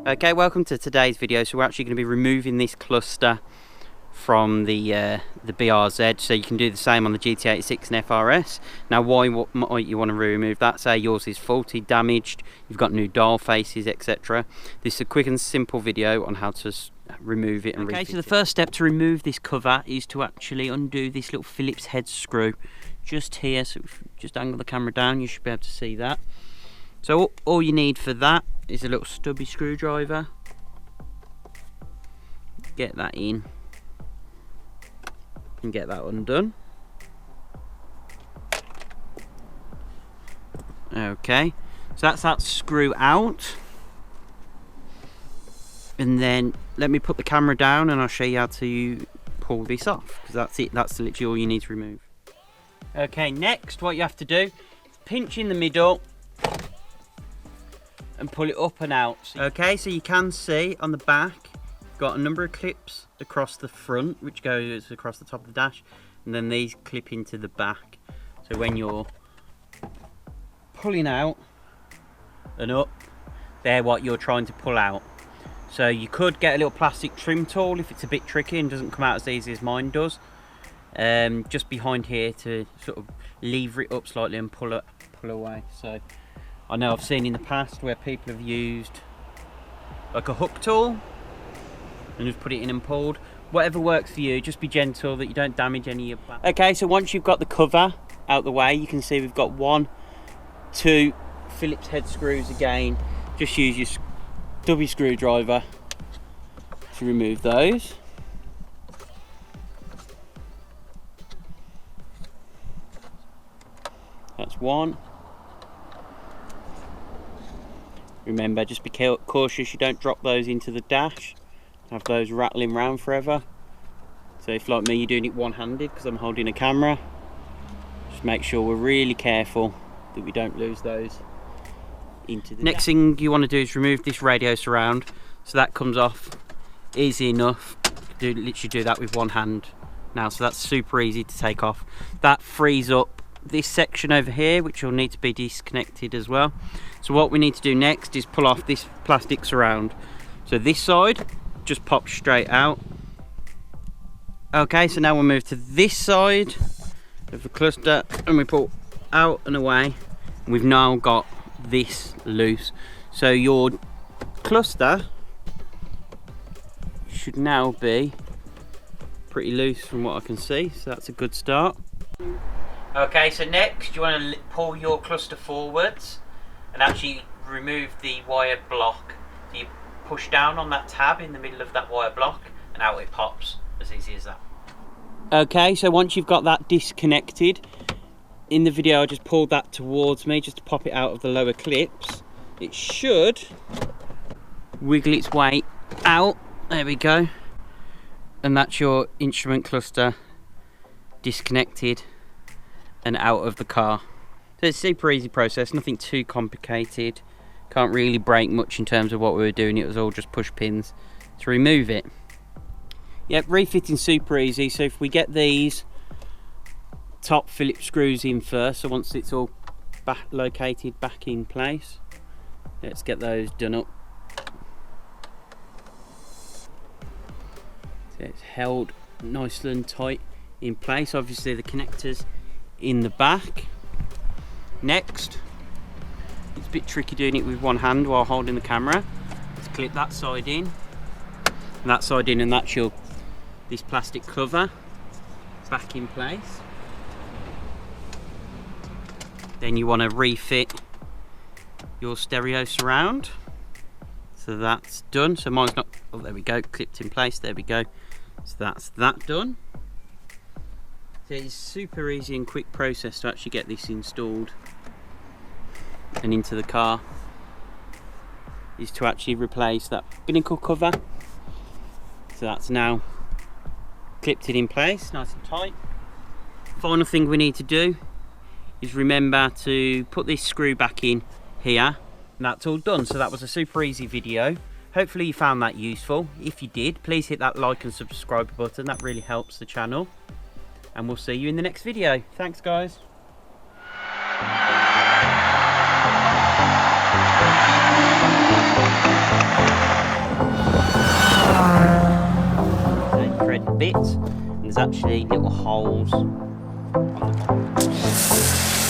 Okay, welcome to today's video. So we're actually going to be removing this cluster from the BRZ, so you can do the same on the GT86 and FRS. Now, why might you want to remove that? Say yours is faulty, damaged, you've got new dial faces, etc. This is a quick and simple video on how to remove it and refit it. Okay, so the first step to remove this cover is to actually undo this little Phillips head screw just here. So if you just angle the camera down, you should be able to see that. So all you need for that is a little stubby screwdriver. Get that in and get that undone. Okay, so that's that screw out. And then let me put the camera down and I'll show you how to pull this off, because that's it, that's literally all you need to remove. Okay, next what you have to do is pinch in the middle and pull it up and out. Okay, so you can see on the back, you've got a number of clips across the front, which goes across the top of the dash, and then these clip into the back. So when you're pulling out and up, they're what you're trying to pull out. So you could get a little plastic trim tool if it's a bit tricky and doesn't come out as easy as mine does. Just behind here to sort of lever it up slightly and pull away. So I know I've seen in the past where people have used like a hook tool and just put it in and pulled. Whatever works for you, just be gentle that you don't damage any of that. Okay, so once you've got the cover out the way, you can see we've got 1, 2 Phillips head screws again. Just use your stubby screwdriver to remove those. That's 1. Remember, just be cautious you don't drop those into the dash, have those rattling around forever. So if, like me, you're doing it one-handed because I'm holding a camera, just make sure we're really careful that we don't lose those into the Next thing you want to do is remove this radio surround. So that comes off easy enough. You literally do that with one hand now, so that's super easy to take off. That frees up this section over here, which will need to be disconnected as well. So what we need to do next is pull off this plastic surround. So this side just pops straight out. Okay, so now we'll move to this side of the cluster and we pull out and away. We've now got this loose. So your cluster should now be pretty loose from what I can see, so that's a good start. Okay, so next you want to pull your cluster forwards and actually remove the wire block. So you push down on that tab in the middle of that wire block and out it pops, as easy as that. Okay, so once you've got that disconnected, in the video I just pulled that towards me just to pop it out of the lower clips. It should wiggle its way out, there we go, and that's your instrument cluster disconnected and out of the car. So it's a super easy process, nothing too complicated. Can't really break much in terms of what we were doing, it was all just push pins to remove it. Yep, refitting super easy. So if we get these top Phillips screws in first, so once it's all located back in place, let's get those done up. So it's held nicely and tight in place. Obviously the connectors in the back. Next, it's a bit tricky doing it with one hand while holding the camera. Let's clip that side in and that side in, and that's your this plastic cover back in place. Then you want to refit your stereo surround. So that's done. So mine's not, oh there we go, clipped in place, there we go. So that's that done. So it's super easy and quick process to actually get this installed and into the car, is to actually replace that binnacle cover. So that's now clipped it in place, nice and tight. Final thing we need to do is remember to put this screw back in here, and that's all done. So that was a super easy video. Hopefully you found that useful. If you did, please hit that like and subscribe button, that really helps the channel. And we'll see you in the next video. Thanks guys. it, and there's actually little holes on the bottom.